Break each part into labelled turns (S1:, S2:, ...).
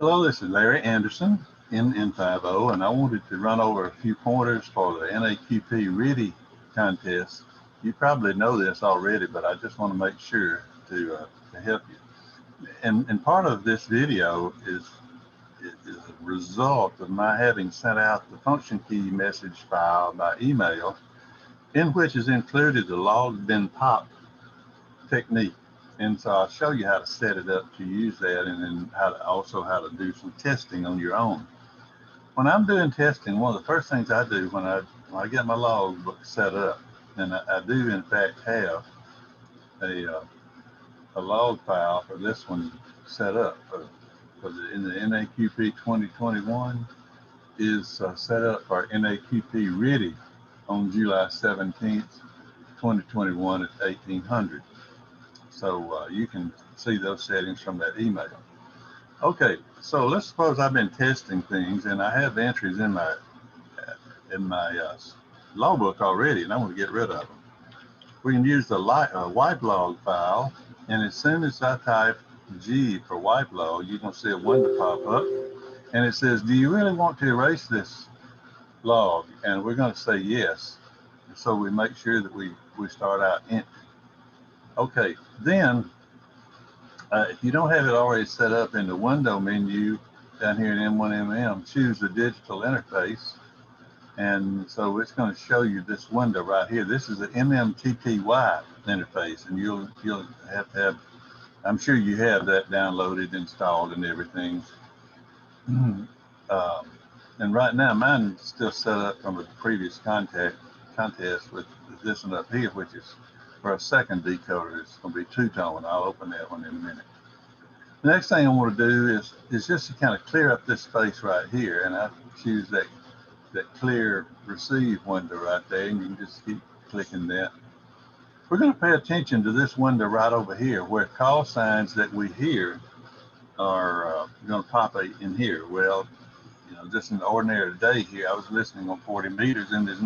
S1: Hello, this is Larry Anderson, NN50, and I wanted to run over a few pointers for the NAQP RTTY contest. You probably know this already, but I just want to make sure to help you. And part of this video is a result of my having sent out the function key message file by email, in which is included the LOGTHENPOP technique. And so I'll show you how to set it up to use that, and then how to do some testing on your own. When I'm doing testing, one of the first things I do when I get my logbook set up, and I do in fact have a log file for this one set up, in the NAQP 2021 is set up for NAQP RTTY on July 17th, 2021 at 1800. So you can see those settings from that email. Okay, so let's suppose I've been testing things and I have entries in my logbook already, and I want to get rid of them. We can use the wipe log file, and as soon as I type G for wipe log, you're going to see a window pop up, and it says, "Do you really want to erase this log?" And we're going to say yes. So we make sure that we start out empty. Okay, then if you don't have it already set up in the window menu down here in M1MM, choose the digital interface. And so it's going to show you this window right here. This is the MMTTY interface, and you'll have to have, I'm sure you have that downloaded, installed, and everything. And right now, mine is still set up from a previous contest with this one up here, which is for a second decoder. It's going to be two-tone. I'll open that one in a minute. The next thing I want to do is just to kind of clear up this space right here, and I choose that clear receive window right there, and you can just keep clicking that. We're going to pay attention to this window right over here, where call signs that we hear are going to pop in here. Well, you know, just an ordinary day here, I was listening on 40 meters, and there's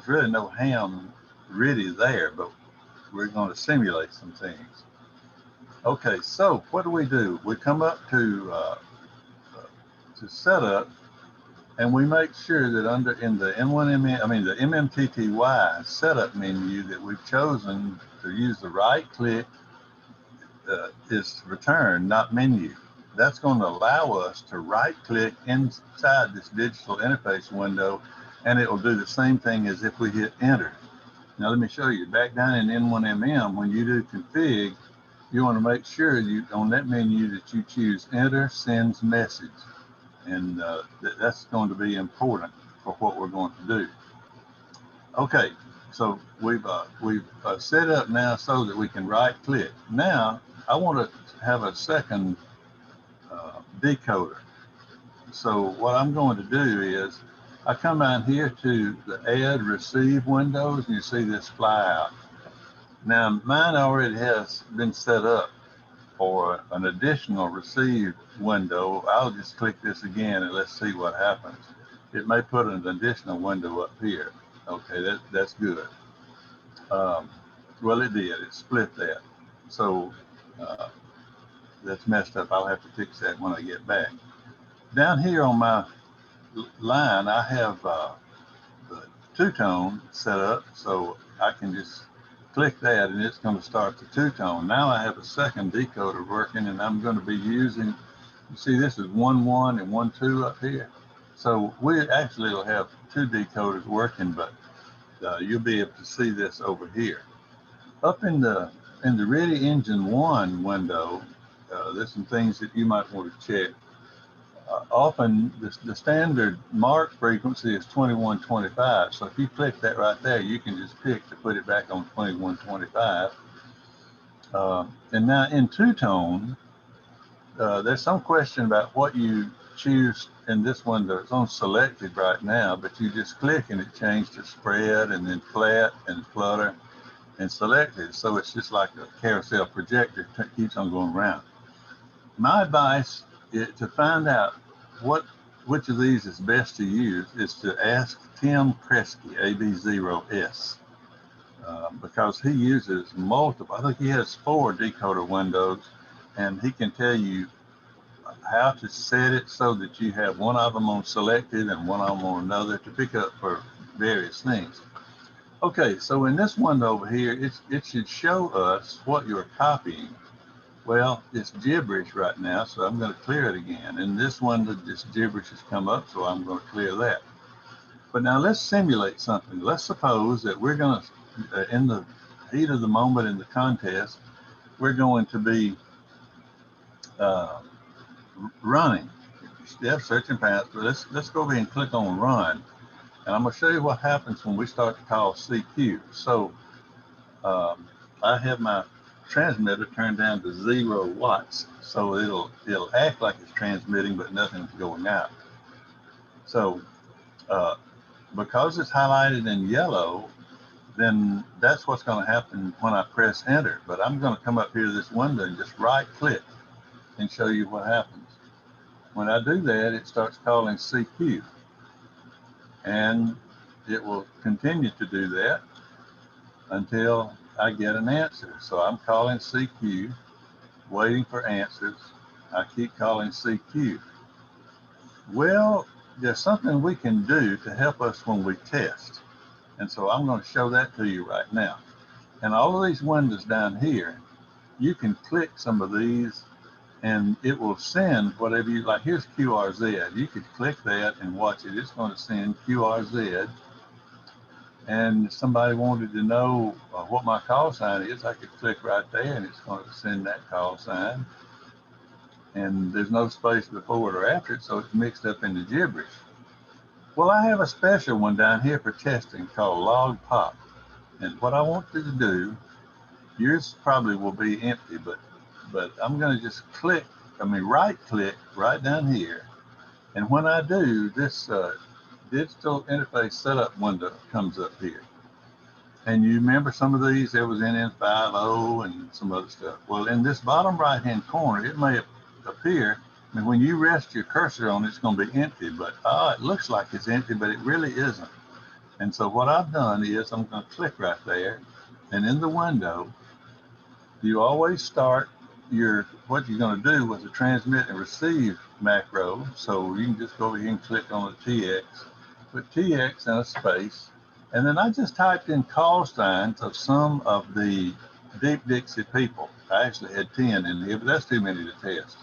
S1: really no ham RTTY there, but we're going to simulate some things. Okay, so what do? We come up to setup, and we make sure that in the the MMTTY setup menu that we've chosen to use the right click is return, not menu. That's going to allow us to right click inside this digital interface window, and it will do the same thing as if we hit enter. Now let me show you. Back down in N1MM, when you do config, you want to make sure on that menu that you choose enter sends message. And that's going to be important for what we're going to do. Okay, so we've set up now so that we can right click. Now I want to have a second decoder. So what I'm going to do is I come down here to the add receive windows, and you see this fly out. Now mine already has been set up for an additional receive window. I'll just click this again and let's see what happens. It may put an additional window up here. Okay, that's good. Well, it did. It split that. So that's messed up. I'll have to fix that when I get back. Down here on my line, I have the two-tone set up, so I can just click that and it's going to start the two-tone. Now I have a second decoder working, and I'm going to be using, you see this is 1-1 and 1-2 up here. So we actually will have two decoders working, but you'll be able to see this over here. Up in the RTTY Engine 1 window, there's some things that you might want to check. Often the standard mark frequency is 2125. So if you click that right there, you can just pick to put it back on 2125. And now in two-tone, there's some question about what you choose in this window. It's on selected right now, but you just click and it changes to spread and then flat and flutter and selected. So it's just like a carousel projector, keeps on going around. My advice to find out which of these is best to use is to ask Tim Kresge, AB0S, because he uses multiple. I think he has 4 decoder windows, and he can tell you how to set it so that you have one of them on selected and one of them on another to pick up for various things. Okay, so in this one over here, it should show us what you're copying. Well, it's gibberish right now, so I'm going to clear it again. And this one, this gibberish has come up, so I'm going to clear that. But now let's simulate something. Let's suppose that we're going to, in the heat of the moment in the contest, we're going to be running. Step searching paths, but let's go ahead and click on run. And I'm going to show you what happens when we start to call CQ. So I have my transmitter turned down to 0 watts, so it'll act like it's transmitting, but nothing's going out. So because it's highlighted in yellow, then that's what's going to happen when I press enter. But I'm going to come up here to this window and just right click and show you what happens. When I do that, it starts calling CQ, and it will continue to do that until I get an answer. So I'm calling CQ, waiting for answers. I keep calling CQ. Well, there's something we can do to help us when we test. And so I'm going to show that to you right now. And all of these windows down here, you can click some of these and it will send whatever you like. Here's QRZ. You could click that and watch it. It's going to send QRZ. And if somebody wanted to know what my call sign is, I could click right there and it's going to send that call sign. And there's no space before it or after it, so it's mixed up in the gibberish. Well, I have a special one down here for testing called LOGTHENPOP. And what I want you to do, yours probably will be empty, but I'm going to just right click right down here. And when I do, this digital interface setup window comes up here. And you remember some of these, there was NN50 and some other stuff. Well, in this bottom right-hand corner, it may appear, and when you rest your cursor on it, it's going to be empty, but it looks like it's empty, but it really isn't. And so what I've done is I'm going to click right there, and in the window, you always start what you're going to do with the transmit and receive macro. So you can just go over here and click on the TX, put TX in a space, and then I just typed in call signs of some of the Deep Dixie people. I actually had 10 in here, but that's too many to test.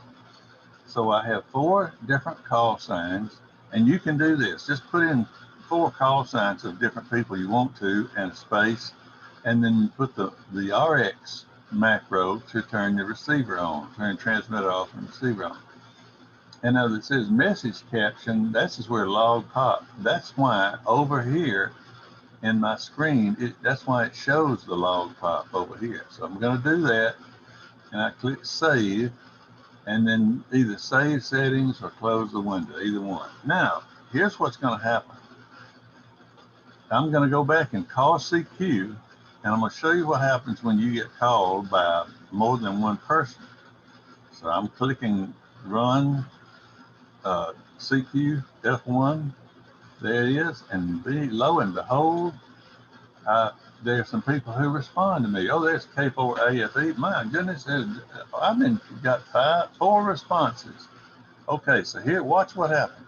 S1: So I have 4 different call signs, and you can do this. Just put in 4 call signs of different people you want to, and a space, and then put the RX macro to turn the receiver on, turn transmitter off and receiver on. And now it says message caption, this is where LOGTHENPOP. That's why over here in my screen, that's why it shows the LOGTHENPOP over here. So I'm going to do that, and I click save, and then either save settings or close the window, either one. Now, here's what's going to happen. I'm going to go back and call CQ, and I'm going to show you what happens when you get called by more than one person. So I'm clicking run CQ F1. There it is. And lo and behold, there's some people who respond to me. Oh, there's K4AFE. My goodness, I've got 4 responses. Okay, so here, watch what happens.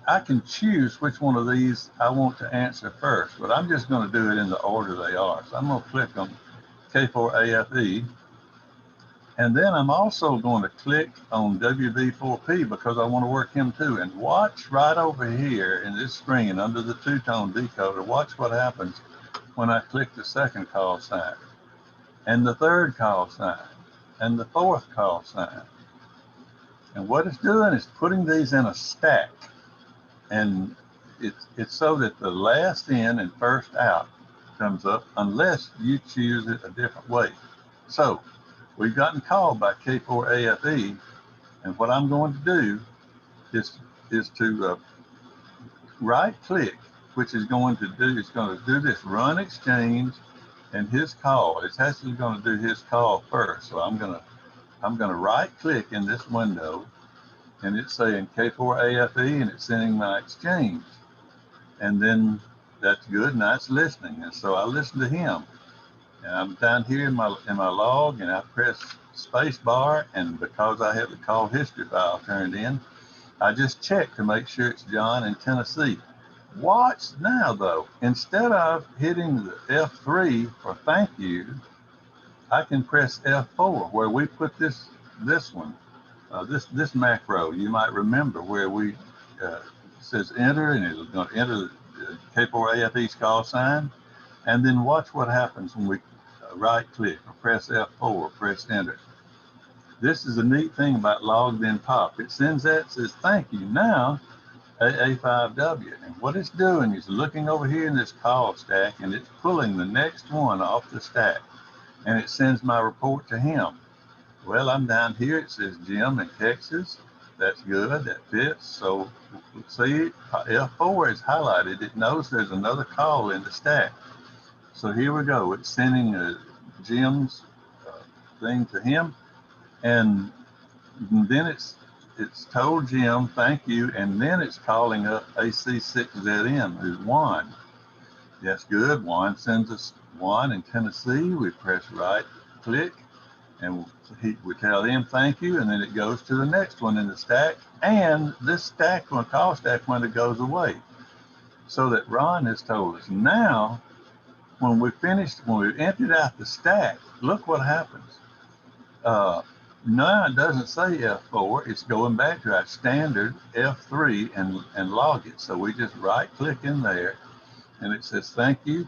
S1: I can choose which one of these I want to answer first, but I'm just going to do it in the order they are. So I'm going to click on K4AFE, and then I'm also going to click on WB4P because I want to work him too. And watch right over here in this screen under the 2-tone decoder, watch what happens when I click the second call sign, and the third call sign, and the fourth call sign. And what it's doing is putting these in a stack. And it's so that the last in and first out comes up unless you choose it a different way. So we've gotten called by K4AFE, and what I'm going to do is to right click, which is going to do this run exchange and his call. It's actually going to do his call first. So I'm going to right click in this window, and it's saying K4AFE, and it's sending my exchange. And then that's good, and that's listening. And so I listen to him. And I'm down here in my log, and I press space bar, and because I have the call history file turned in, I just check to make sure it's John in Tennessee. Watch now though, instead of hitting the F3 for thank you, I can press F4 where we put this one, this macro. You might remember where we says enter, and it's going to enter the K4AFE's call sign, and then watch what happens when we right click or press F4, press enter. This is a neat thing about LOGTHENPOP. It sends that, says thank you. Now AA5W, and what it's doing is looking over here in this call stack, and it's pulling the next one off the stack, and it sends my report to him. Well, I'm down here, it says Jim in Texas. That's good, that fits. So see, F4 is highlighted. It knows there's another call in the stack. So here we go. It's sending Jim's thing to him, and then it's told Jim thank you, and then it's calling up AC6ZM, who's Juan. That's good. Juan sends us Juan in Tennessee. We press right click, and we tell him thank you, and then it goes to the next one in the stack, and this stack one, call stack window, goes away. So that Ron has told us. Now, when we emptied out the stack, look what happens. Now it doesn't say F4, it's going back to our standard F3 and log it. So we just right click in there, and it says thank you,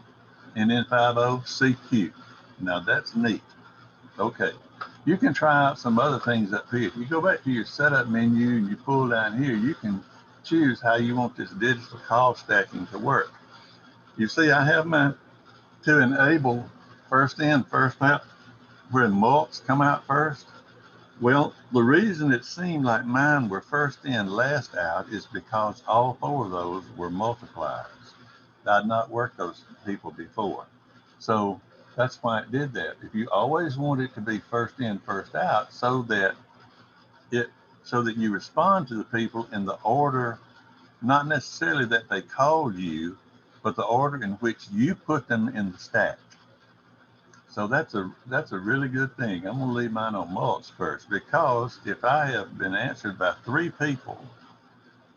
S1: NN50CQ. Now that's neat. Okay, you can try out some other things up here. If you go back to your setup menu and you pull down here, you can choose how you want this digital call stacking to work. You see, I have mine to enable first in, first out, where mults come out first. Well, the reason it seemed like mine were first in, last out is because all four of those were multipliers. I'd not worked those people before. So that's why it did that. If you always want it to be first in, first out, so that you respond to the people in the order, not necessarily that they called you, but the order in which you put them in the stack. So that's a really good thing. I'm gonna leave mine on mults first, because if I have been answered by 3 people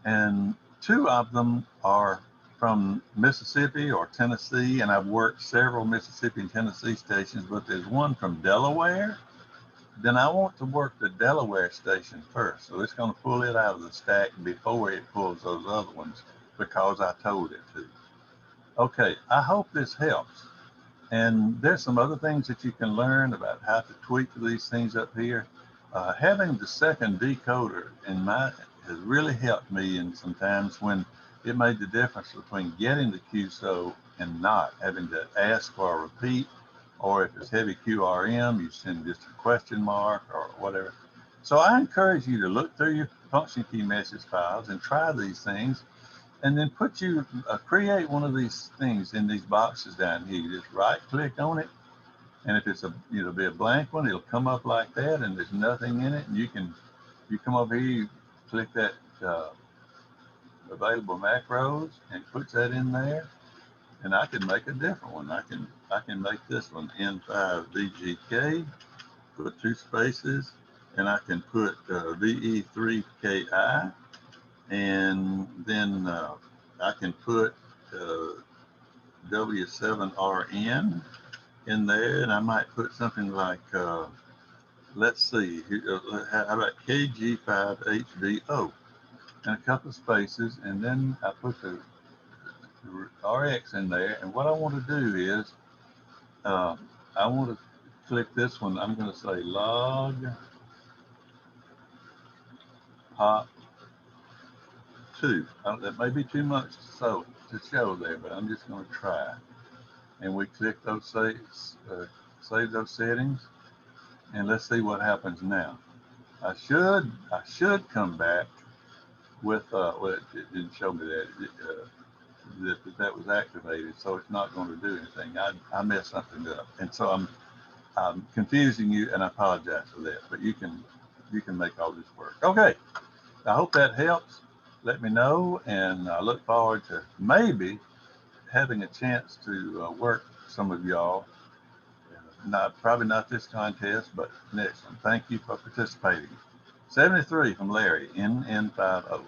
S1: and 2 of them are from Mississippi or Tennessee, and I've worked several Mississippi and Tennessee stations, but there's one from Delaware, then I want to work the Delaware station first. So it's gonna pull it out of the stack before it pulls those other ones, because I told it to. Okay, I hope this helps. And there's some other things that you can learn about how to tweak these things up here. Having the second decoder has really helped me in some times when it made the difference between getting the QSO and not having to ask for a repeat, or if it's heavy QRM, you send just a question mark or whatever. So I encourage you to look through your function key message files and try these things, and then create one of these things in these boxes down here. You just right click on it, and if it'll be a blank one, it'll come up like that, and there's nothing in it. And you come over here, you click that available macros and put that in there, and I can make a different one. I can make this one N5VGK, put 2 spaces, and I can put VE3KI, and then I can put W7RN in there, and I might put something like, let's see, how about KG5HVO, and a couple of spaces, and then I put the RX in there. And what I want to do is, I want to click this one. I'm going to say log pop 2. That may be too much to show there, but I'm just going to try. And we click those save those settings, and let's see what happens now. I should come back with well, it didn't show me that that was activated, so it's not going to do anything. I messed something up, and so I'm confusing you, and I apologize for that. But you can make all this work. Okay, I hope that helps. Let me know, and I look forward to maybe having a chance to work some of y'all Probably not this contest, but next one. Thank you for participating. 73 from Larry, NN50.